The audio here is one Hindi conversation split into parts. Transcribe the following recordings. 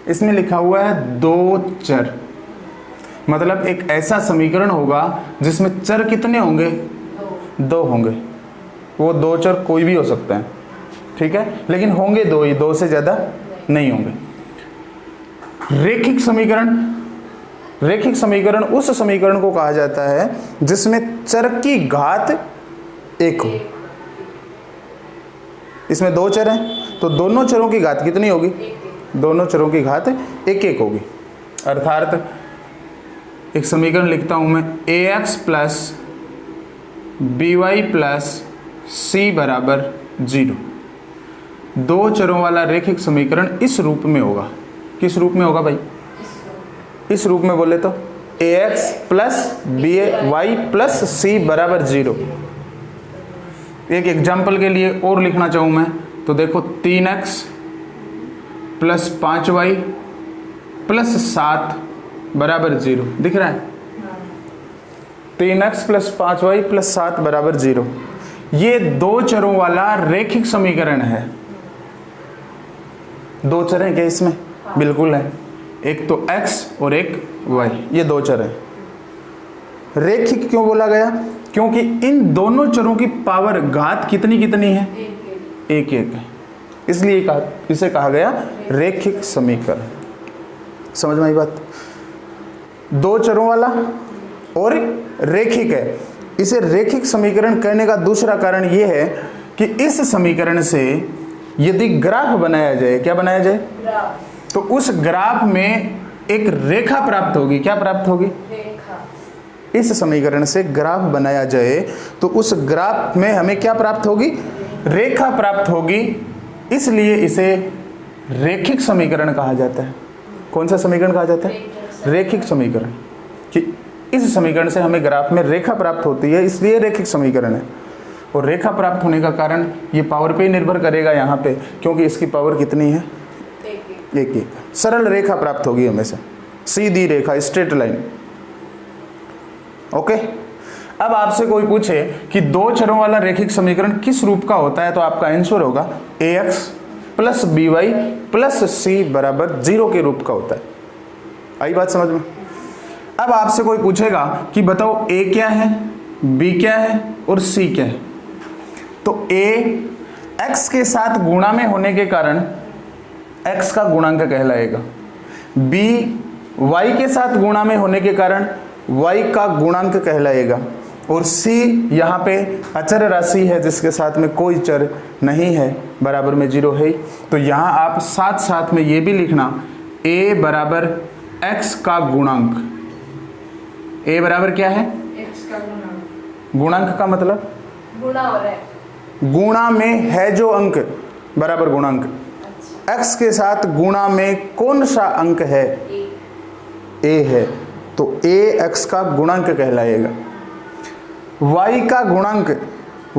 इसमें लिखा हुआ है दो चर, मतलब एक ऐसा समीकरण होगा जिसमें चर कितने होंगे? दो होंगे। वो दो चर कोई भी हो सकते हैं, ठीक है, लेकिन होंगे दो ही, दो से ज्यादा नहीं होंगे। रैखिक समीकरण उस समीकरण को कहा जाता है जिसमें चर की घात एक हो। इसमें दो चर हैं तो दोनों चरों की घात कितनी होगी? दोनों चरों की घात एक एक होगी। अर्थात एक समीकरण लिखता हूं मैं, ax plus by plus c बराबर 0। दो चरों वाला रैखिक समीकरण इस रूप में होगा। किस रूप में होगा भाई? इस रूप में बोले तो ax plus by plus c बराबर 0। एक एग्जाम्पल के लिए और लिखना चाहूँ मैं तो देखो 3x प्लस 5y प्लस 7 बराबर 0 दिख रहा है। 3x प्लस 5y प्लस 7 बराबर 0, ये दो चरों वाला रैखिक समीकरण है। दो चर हैं क्या इसमें? बिल्कुल है, एक तो x और एक y, ये दो चर हैं। रैखिक क्यों बोला गया? क्योंकि इन दोनों चरों की पावर घात कितनी कितनी है? एक एक है, इसलिए इसे कहा गया रैखिक समीकरण। समझ में आई बात? दो चरों वाला और रैखिक है। इसे रैखिक समीकरण कहने का दूसरा कारण यह है कि इस समीकरण से यदि ग्राफ बनाया जाए, क्या बनाया जाए? तो उस ग्राफ में एक रेखा प्राप्त होगी। क्या प्राप्त होगी? रेखा। इस समीकरण से ग्राफ बनाया जाए तो उस ग्राफ में हमें क्या प्राप्त होगी? रेखा प्राप्त होगी। इसलिए इसे रैखिक समीकरण कहा जाता है। कौन सा समीकरण कहा जाता है? रैखिक समीकरण। कि इस समीकरण से हमें ग्राफ में रेखा प्राप्त होती है, इसलिए रैखिक समीकरण है। और रेखा प्राप्त होने का कारण ये पावर पे निर्भर करेगा यहाँ पे, क्योंकि इसकी पावर कितनी है? एक एक। सरल रेखा प्राप्त होगी हमें से, सीधी रेखा, स्ट्रेट लाइन। ओके। अब आपसे कोई पूछे कि दो चरों वाला रैखिक समीकरण किस रूप का होता है, तो आपका आंसर होगा ax plus by plus c बराबर 0 के रूप का होता है। आई बात समझ में? अब आपसे कोई पूछेगा कि बताओ a क्या है, b क्या है और c क्या है, तो a x के साथ गुणा में होने के कारण x का गुणांक कहलाएगा, b y के साथ गुणा में होने के कारण y का गुणांक कहलाएगा, और c यहाँ पे अचर राशि है जिसके साथ में कोई चर नहीं है, बराबर में 0 है। तो यहाँ आप साथ साथ में ये भी लिखना a बराबर x का गुणांक। a बराबर क्या है? x का गुणांक। गुणांक का मतलब गुणा हो रहा है, गुणा में है जो अंक बराबर गुणांक। अच्छा। x के साथ गुणा में कौन सा अंक है? a है, तो a x का गुणांक कहलाएगा। y का गुणांक,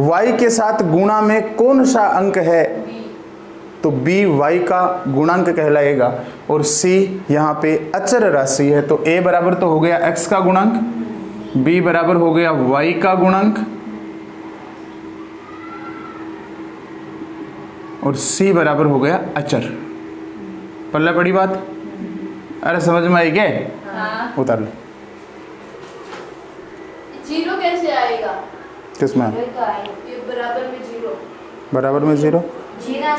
y के साथ गुणा में कौन सा अंक है? तो b y का गुणांक कहलाएगा, और c यहाँ पे अचर राशि है, तो a बराबर तो हो गया x का गुणांक, b बराबर हो गया y का गुणांक, और c बराबर हो गया अचर। पल्ला पड़ी बात? अरे समझ में आई क्या? हाँ। उतार लो। 0 कैसे आएगा? किसमें? बराबर में 0। बराबर में 0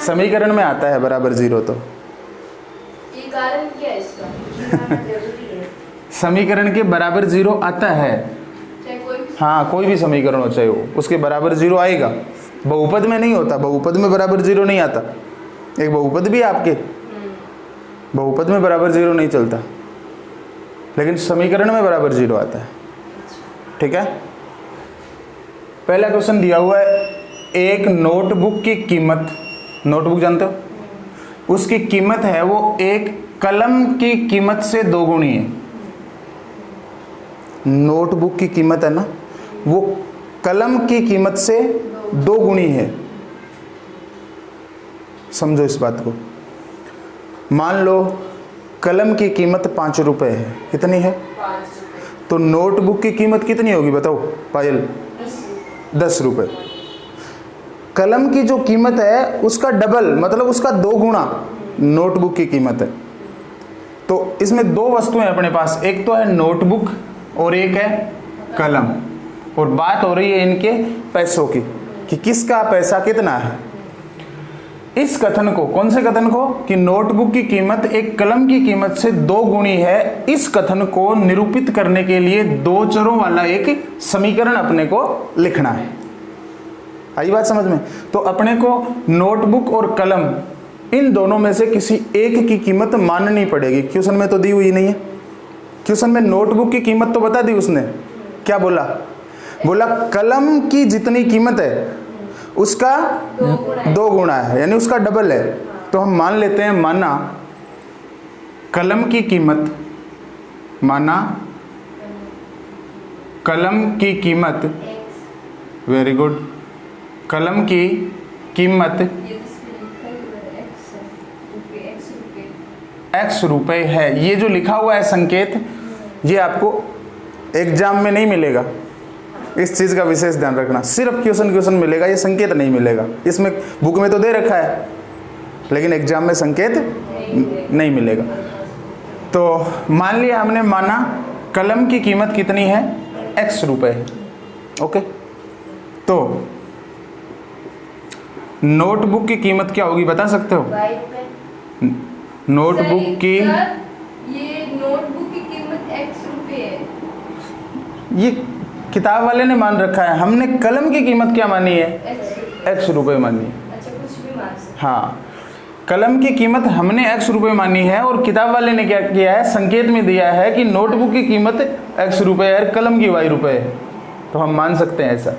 समीकरण में आता है बराबर 0, तो ये कारण क्या है इसका? जरूरी है। समीकरण के बराबर 0 आता है, चाहे कोई भी, हाँ कोई भी समीकरण हो चाहे वो, उसके बराबर 0 आएगा। बहुपद में नहीं होता, बहुपद में बराबर 0 नहीं आता। एक बहुपद भी आपके बहुपद में बराबर 0 नहीं चलता, लेकिन समीकरण में बराबर 0 आता है। ठीक है। पहला क्वेश्चन दिया हुआ है, एक नोटबुक की कीमत, नोटबुक जानते हो, उसकी कीमत है वो एक कलम की कीमत से 2 गुनी है। नोटबुक की कीमत है ना, वो कलम की कीमत से 2 गुनी है। समझो इस बात को। मान लो कलम की कीमत 5 रुपए है। कितनी है? 5 रुपए। तो नोटबुक की कीमत कितनी होगी बताओ पायल? 10 रुपए। कलम की जो कीमत है उसका डबल, मतलब उसका 2 गुना नोटबुक की कीमत है। तो इसमें दो वस्तुएं अपने पास, एक तो है नोटबुक और एक है कलम, और बात हो रही है इनके पैसों की कि किसका पैसा कितना है। इस कथन को, कौन से कथन को, कि नोटबुक की कीमत एक कलम की कीमत से 2 गुनी है, इस कथन को निरूपित करने के लिए दो चरों वाला एक समीकरण अपने को लिखना है। आई बात समझ में? तो अपने को नोटबुक और कलम इन दोनों में से किसी एक की कीमत माननी पड़ेगी। क्वेश्चन में तो दी हुई नहीं है। क्वेश्चन में नोटबुक की कीमत तो बता दी उसने, क्या बोला? बोला कलम की जितनी कीमत है उसका 2 गुना है, यानी उसका डबल है। तो हम मान लेते हैं, माना कलम की कीमत, माना कलम की कीमत, वेरी गुड, कलम की कीमत x रुपए है। ये जो लिखा हुआ है संकेत, ये आपको एग्जाम में नहीं मिलेगा। इस चीज़ का विशेष ध्यान रखना, सिर्फ क्वेश्चन मिलेगा, ये संकेत नहीं मिलेगा। इसमें बुक में तो दे रखा है, लेकिन एग्जाम में संकेत नहीं मिलेगा। तो मान लिया हमने, माना कलम की कीमत कितनी है, x रुपए है। ओके, तो नोटबुक की कीमत क्या होगी बता सकते हो? नोटबुक की, ये नोटबुक की कीमत x रुपए है। ये किताब वाले ने मान रखा है, हमने कलम की कीमत क्या मानी है, x रुपए मानी है। अच्छा, कुछ भी मान सकते। हाँ, कलम की कीमत हमने x रुपए मानी है, और किताब वाले ने क्या किया है, संकेत में दिया है कि नोटबुक की कीमत x रुपए है, कलम की y रुपए है। तो हम मान सकते हैं ऐसा।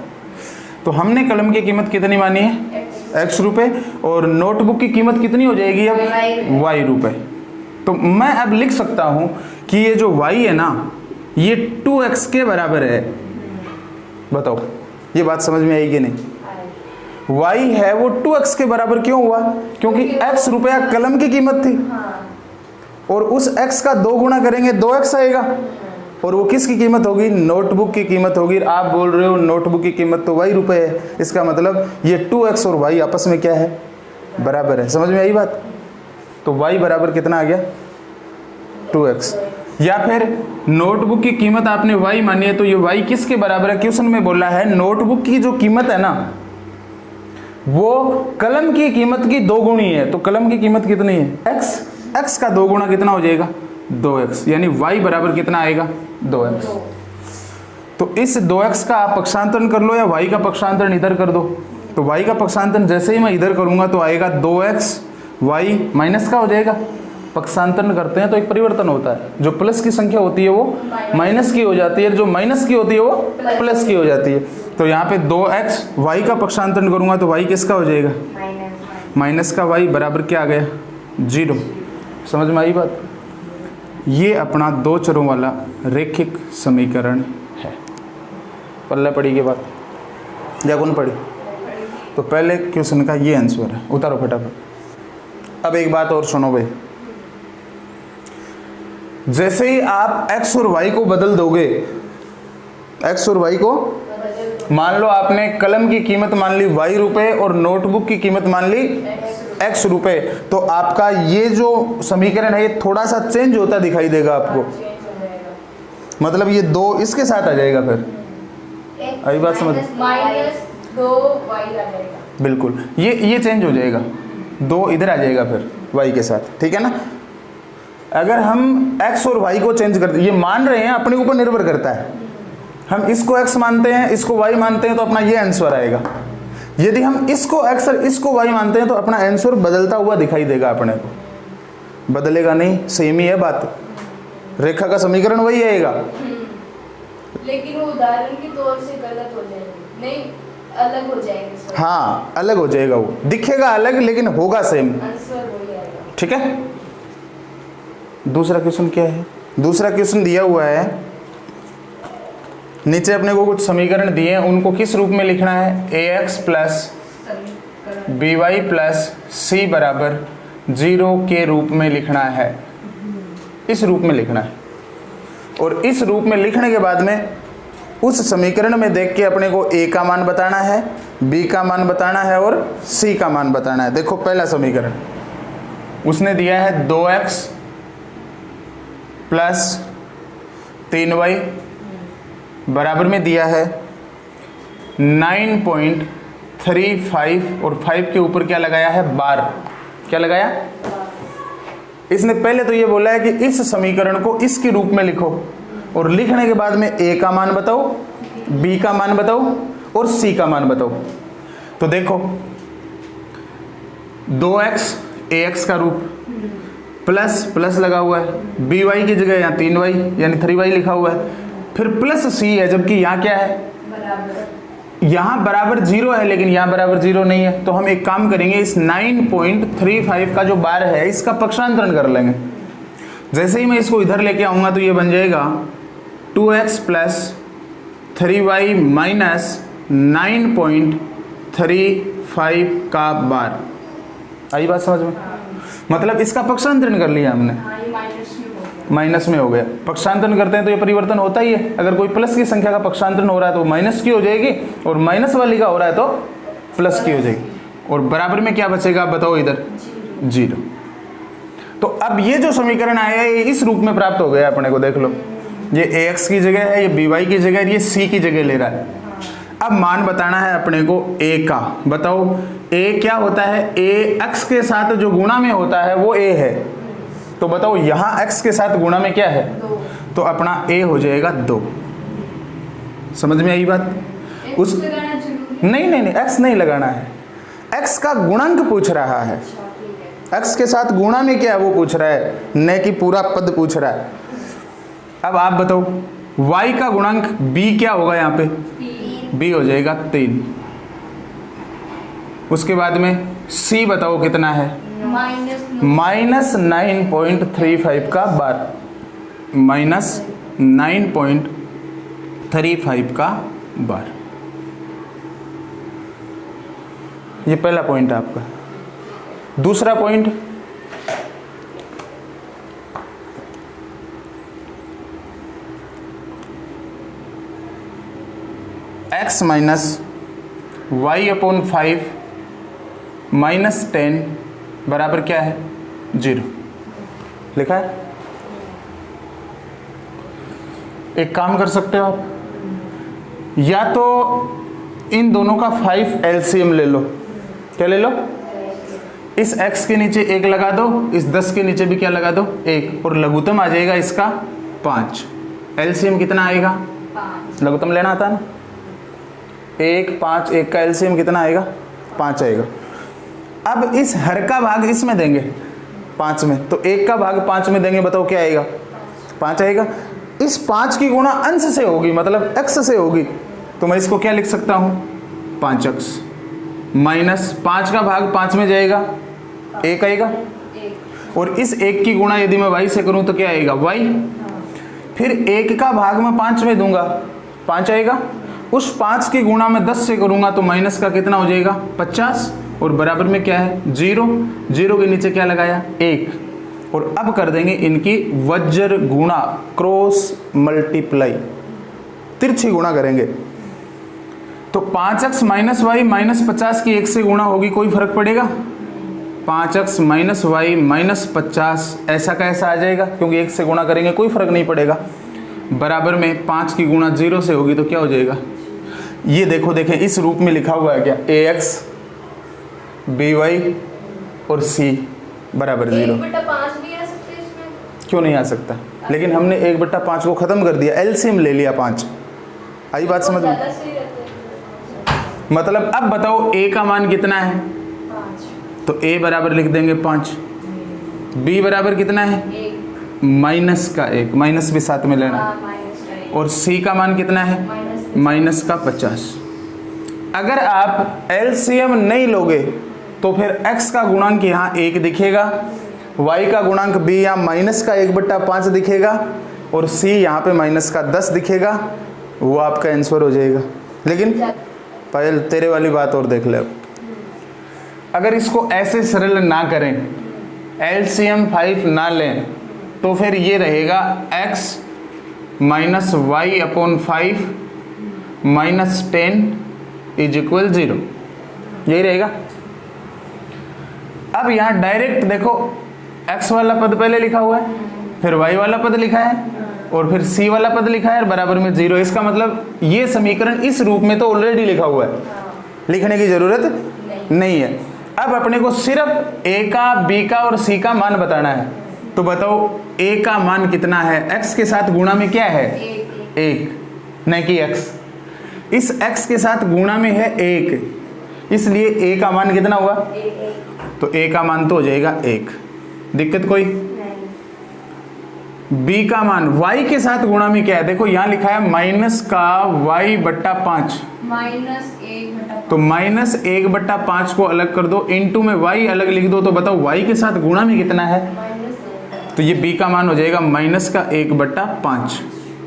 तो हमने कलम की कीमत कितनी मानी है, x रुपए, और नोटबुक की कीमत कितनी हो जाएगी अब, y रुपए। तो मैं अब लिख सकता हूं कि ये जो y है ना, ये 2x के बराबर है। बताओ ये बात समझ में आई कि नहीं? y है वो 2x के बराबर क्यों हुआ? क्योंकि x रुपया कलम की कीमत थी, और उस x का 2 गुना करेंगे 2x आएगा, और वो किसकी कीमत होगी, नोटबुक की कीमत होगी। आप बोल रहे हो नोटबुक की कीमत तो y रुपए है, इसका मतलब ये 2x और y आपस में क्या है, बराबर है। समझ में आई बात? तो y बराबर कितना आ गया, 2x। या फिर नोटबुक की कीमत आपने y मानी है, तो ये y किसके बराबर है? क्वेश्चन में बोला है नोटबुक की जो कीमत है ना, वो कलम की कीमत की 2 गुनी है। तो कलम की कीमत कितनी है, x का 2 गुना कितना हो जाएगा, 2x, यानी y बराबर कितना आएगा, 2x। तो इस 2x का आप पक्षांतरण कर लो, या y का पक्षांतरण इधर कर दो। तो y का पक्षांतरण जैसे ही मैं इधर करूंगा तो आएगा 2x, y माइनस का हो जाएगा। पक्षांतरण करते हैं तो एक परिवर्तन होता है, जो प्लस की संख्या होती है वो माइनस की हो जाती है, जो माइनस की होती है वो प्लस की हो जाती है। तो यहाँ पे 2x, y का पक्षांतरण करूंगा तो y किसका हो जाएगा, माइनस का y, बराबर क्या आ गया, 0। समझ में आई बात? ये अपना 2 चरों वाला रैखिक समीकरण है। पल्ले पड़ी के बाद या कौन पड़ी? तो पहले क्वेश्चन का ये आंसर है, उतारो फटाफट। अब एक बात और सुनो भाई, जैसे ही आप x और y को बदल दोगे, x और y को, मान लो आपने कलम की कीमत मान ली y रुपए और नोटबुक की कीमत मान ली x रुपए, तो आपका ये जो समीकरण है ये थोड़ा सा चेंज होता दिखाई देगा आपको। मतलब ये 2 इसके साथ आ जाएगा, फिर आई बात समझ? -2y आ जाएगा। बिल्कुल, ये चेंज हो जाएगा, 2 इधर आ जाएगा फिर y के साथ, ठीक है ना। अगर हम x और y को चेंज करते, ये मान रहे हैं, अपने ऊपर निर्भर करता है। हम इसको x मानते हैं, इसको y मानते हैं, तो अपना ये आंसर आएगा। यदि हम इसको x और इसको y मानते हैं तो अपना आंसर बदलता हुआ दिखाई देगा अपने को। बदलेगा नहीं, सेम ही है बात, रेखा का समीकरण वही आएगा। लेकिन वो उदाहरण के तौर से गलत हो जाएंगे, नहीं अलग हो जाएंगे। हाँ, अलग हो जाएगा, वो दिखेगा अलग लेकिन होगा सेम, आंसर वही आएगा। ठीक है। दूसरा क्वेश्चन क्या है? दूसरा क्वेश्चन दिया हुआ है, नीचे अपने को कुछ समीकरण दिए हैं, उनको किस रूप में लिखना है, ax plus by plus c बराबर 0 के रूप में लिखना है। इस रूप में लिखना है, और इस रूप में लिखने के बाद में उस समीकरण में देख के अपने को a का मान बताना है, b का मान बताना है और c का मान बताना है। देखो पहला समीकरण उसने दिया है 2x प्लस 3y बराबर में दिया है 9.35 और 5 के ऊपर क्या लगाया है, बार। क्या लगाया? इसने पहले तो ये बोला है कि इस समीकरण को इसके रूप में लिखो और लिखने के बाद में a का मान बताओ, b का मान बताओ और c का मान बताओ। तो देखो 2x ax का रूप प्लस प्लस लगा हुआ है, by की जगह यहाँ 3y यानी 3y लिखा हुआ है, फिर प्लस c है, जबकि यहाँ क्या है, यहाँ बराबर 0 है, लेकिन यहाँ बराबर 0 नहीं है। तो हम एक काम करेंगे, इस 9.35 का जो बार है इसका पक्षांतरण कर लेंगे। जैसे ही मैं इसको इधर लेके आऊंगा तो ये बन जाएगा 2x प्लस 3y माइनस 9.35 का बार। आई बात समझ में? मतलब इसका पक्षांतरण कर लिया हमने, माइनस में हो गया। पक्षांतरण करते हैं तो ये परिवर्तन होता ही है। अगर कोई प्लस की संख्या का पक्षांतरण हो रहा है तो माइनस की हो जाएगी, और माइनस वाली का हो रहा है तो प्लस की हो जाएगी। और बराबर में क्या बचेगा बताओ, इधर 0। तो अब ये जो समीकरण आया है ये इस रूप में प्राप्त हो गया अपने को। देख लो, ये ax की जगह है, ये by की जगह है, ये c की जगह ले रहा है। अब मान बताना है अपने को a का। बताओ a क्या होता है, a x के साथ जो गुणा में होता है वो a है। तो बताओ यहाँ x के साथ गुणा में क्या है, तो अपना a हो जाएगा 2। समझ में आई बात? उस नहीं x नहीं लगाना है, x का गुणांक पूछ रहा है। x के साथ गुणा में क्या है वो पूछ रहा है, न कि पूरा पद पूछ रहा है। अब आप बताओ y का गुणांक b क्या होगा, यहाँ पे b हो जाएगा 3। उसके बाद में c बताओ कितना है, माइनस 9.35 का बार, माइनस 9.35 का बार। ये पहला पॉइंट है आपका। दूसरा point, x minus Y upon 5 minus 10 बराबर क्या है, 0 लिखा है। एक काम कर सकते हो आप, या तो इन दोनों का 5 एलसीएम ले लो। क्या ले लो, इस x के नीचे 1 लगा दो, इस 10 के नीचे भी क्या लगा दो, 1, और लघुत्तम आ जाएगा इसका 5। एलसीएम कितना आएगा, 5। लघुत्तम लेना आता है ना, 1 5, 1 का एलसीएम कितना आएगा, 5 आएगा। अब इस हर का भाग इसमें देंगे 5 में, तो 1 का भाग 5 में देंगे, बताओ क्या आएगा, 5 आएगा। इस 5 की गुणा अंश से होगी, मतलब x से होगी, तो मैं इसको क्या लिख सकता हूँ, 5x माइनस 5 का भाग 5 में जाएगा, 1 आएगा, और इस 1 की गुणा यदि मैं y से करूँ तो क्या आएगा, y। फिर 1 का भाग मैं 5 में दूंगा, 5 आएगा। उस 5 की गुणा में 10 से करूंगा तो माइनस का कितना हो जाएगा, 50, और बराबर में क्या है, 0। 0 के नीचे क्या लगाया, 1। और अब कर देंगे इनकी वज्र गुणा, क्रॉस मल्टीप्लाई, तिरछी गुणा करेंगे। तो 5x माइनस वाई माइनस 50 की 1 से गुणा होगी, कोई फर्क पड़ेगा, 5x माइनस वाई माइनस 50 ऐसा का ऐसा आ जाएगा, क्योंकि 1 से गुणा करेंगे कोई फर्क नहीं पड़ेगा। बराबर में 5 की गुणा 0 से होगी तो क्या हो जाएगा, ये देखो, देखें इस रूप में लिखा हुआ है क्या, ax by और c बराबर 0। 1/5 भी आ सकते हैं इसमें, क्यों नहीं आ सकता, लेकिन हमने 1/5 को खत्म कर दिया, एलसीएम ले लिया 5। आई बात समझ में? मतलब अब बताओ a का मान कितना है, 5। तो a बराबर लिख देंगे 5, b बराबर कितना है, 1, माइनस का 1, माइनस भी साथ में लेना, और c का मान कितना है, माइनस का 50। अगर आप एलसीएम नहीं लोगे तो फिर x का गुणांक यहाँ 1 दिखेगा, y का गुणांक b यहाँ माइनस का 1/5 दिखेगा, और c यहाँ पे माइनस का 10 दिखेगा। वो आपका आंसर हो जाएगा। लेकिन पायल तेरे वाली बात और देख ले, अब अगर इसको ऐसे सरल ना करें, एलसीएम 5 ना लें, तो फिर ये रहेगा x minus Y upon 5 minus 10 is equal 0, यही रहेगा। अब यहाँ डायरेक्ट देखो x वाला पद पहले लिखा हुआ है, फिर y वाला पद लिखा है और फिर c वाला पद लिखा है और बराबर में 0। इसका मतलब ये समीकरण इस रूप में तो ऑलरेडी लिखा हुआ है, लिखने की जरूरत नहीं है। अब अपने को सिर्फ a का, b का और c का मान बताना है। तो बताओ a का मान कितना है? x के साथ गुणा में क्या है? 1, नहीं कि x, इस x के साथ गुणा में है 1, इसलिए a का मान कितना हुआ? तो a का मान तो हो जाएगा 1। दिक्कत कोई? b का मान y के साथ गुणा में क्या है? देखो यहाँ लिखा है माइनस का y बट्टा 5, तो माइनस 1/5 को अलग कर दो, इनटू में y अलग लिख दो। तो बताओ y के साथ गुणा में कितना है? तो ये b का मान हो जाएगा माइनस का 1/5।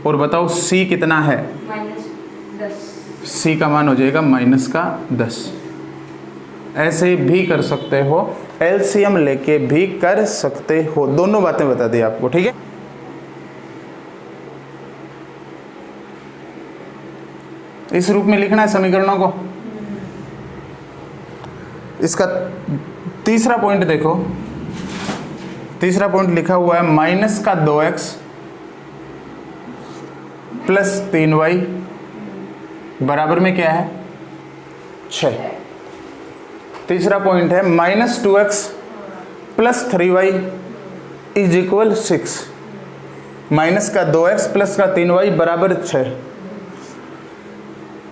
और बताओ c कितना है? c का मान हो जाएगा माइनस का 10। ऐसे भी कर सकते हो, एलसीएम लेके भी कर सकते हो, दोनों बातें बता दी आपको, ठीक है। इस रूप में लिखना है समीकरणों को। इसका तीसरा पॉइंट देखो, तीसरा पॉइंट लिखा हुआ है माइनस का 2x प्लस 3y बराबर में क्या है? 6। तीसरा पॉइंट है minus 2x plus 3y is equal 6। Minus का 2x प्लस का 3y बराबर 6।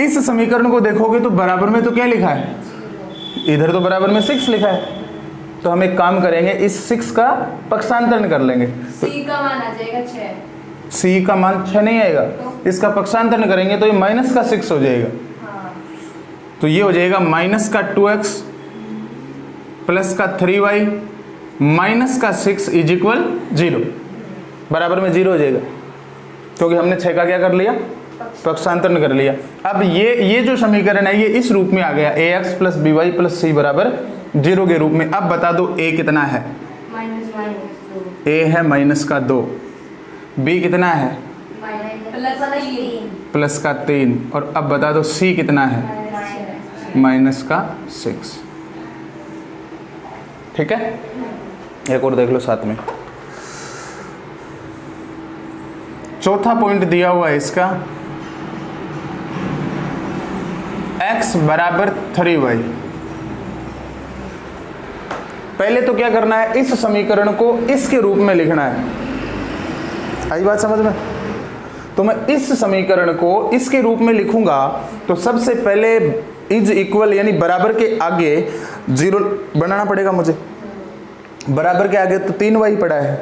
इस समीकरण को देखोगे तो बराबर में तो क्या लिखा है? इधर तो बराबर में 6 लिखा है। तो हम एक काम करेंगे, इस 6 का पक्षांतरण कर लेंगे। तो c का मान आ जाएगा 6। c का मान 6 नहीं आएगा, इसका पक्षांतरण करेंगे तो ये माइनस का 6 हो जाएगा। तो ये हो जाएगा माइनस का 2x प्लस का 3y माइनस का 6 इज इक्वल 0। बराबर में 0 हो जाएगा, क्योंकि हमने 6 का क्या कर लिया? पक्षांतरण कर लिया। अब ये जो समीकरण है ये इस रूप में आ गया, ax plus by plus c बराबर 0 के रूप में। अब बता दो a कितना है? a है माइनस का 2, b कितना है? प्लस का 3, और अब बता दो c कितना है? माइनस का 6। ठीक है, एक और देख लो साथ में। चौथा पॉइंट दिया हुआ है इसका, x बराबर 3y। पहले तो क्या करना है? इस समीकरण को इसके रूप में लिखना है। आई बात समझ में? तो मैं इस समीकरण को इसके रूप में लिखूंगा तो सबसे पहले इज इक्वल यानी बराबर के आगे 0 बनाना पड़ेगा मुझे। बराबर के आगे तो 3y पड़ा है,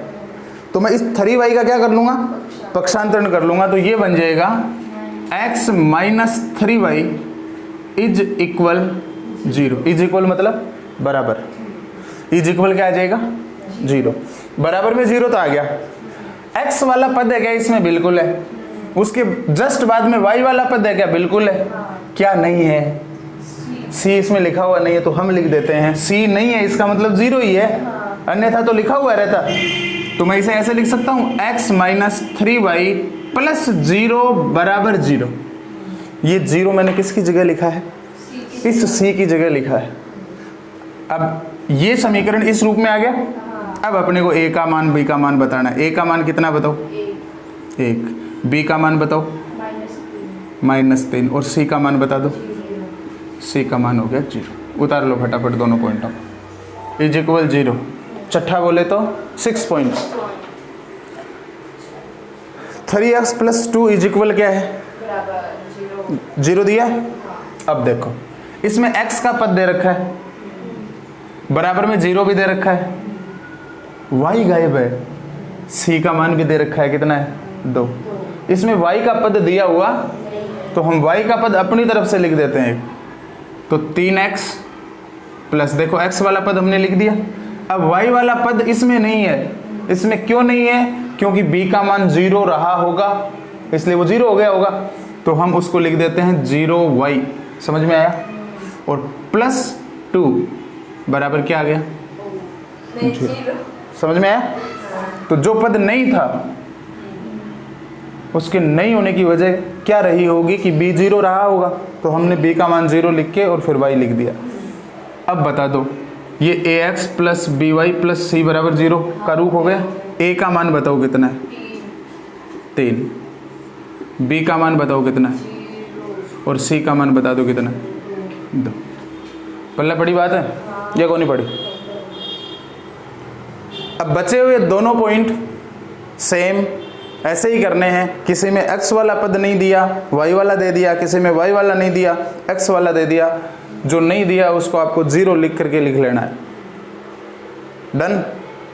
तो मैं इस 3y का क्या कर लूंगा? पक्षांतरण कर लूंगा। तो ये बन जाएगा x minus 3y is equal 0। Is equal मतलब बराबर, इज इक्वल क्या आ जाएगा? 0। बराबर में 0 तो आ गया। x वाला पद है क्या इसमें? बिल्कुल है। उसके जस्ट बाद में y वाला पद है क्या? बिल्कुल है। क्या नहीं है? c इसमें लिखा हुआ नहीं है, तो हम लिख देते हैं c नहीं है, इसका मतलब 0 ही है, अन्यथा तो लिखा हुआ रहता। तो मैं इसे ऐसे लिख सकता हूं, x माइनस 3y प्लस 0 बराबर 0। ये 0 मैंने किसकी जगह लिखा है? इस c की जगह लिखा है। अब ये समीकरण इस रूप में आ गया। अब अपने को a का मान, b का मान बताना है। a का मान कितना बताओ? 1। b का मान बताओ? -3। और c का मान बता दो? c का मान हो गया 0। उतार लो फटाफट दोनों पॉइंटों। Is equal 0। छठा बोले तो 6 point. 3x plus 2 is equal क्या है? 0 दिया। अब देखो इसमें x का पद दे रखा है, बराबर में 0 भी दे रखा है, y गायब है, c का मान भी दे रखा है, कितना है? 2। इसमें y का पद दिया हुआ तो हम y का पद अपनी तरफ से लिख देते हैं। तो 3x प्लस, देखो x वाला पद हमने लिख दिया। अब y वाला पद इसमें नहीं है। इसमें क्यों नहीं है? क्योंकि b का मान 0 रहा होगा, इसलिए वो 0 हो गया होगा। तो हम उसको लिख देते हैं 0y। समझ में आया? और प्लस 2 बराबर क्या आ गया? 0। समझ में आया? तो जो पद नहीं था उसके नहीं होने की वजह क्या रही होगी कि b 0 रहा होगा, तो हमने b का मान 0 लिख के और फिर y लिख दिया। अब बता दो ये ax plus by plus c बराबर 0 का रूप हो गया। ए का मान बताओ कितना है, 3, बी का मान बताओ कितना है, 0 और सी का मान बता दो कितना है, 2। पल्ला पड़ी बात है या कौन नहीं पड़ी? अब बचे हुए दोनों पॉइंट सेम ऐसे ही करने हैं। किसी में x वाला पद नहीं दिया, y वाला दे दिया, किसी में y वाला नहीं दिया, x वाला दे दिया। जो नहीं दिया उसको आपको 0 लिख करके लिख लेना है। डन।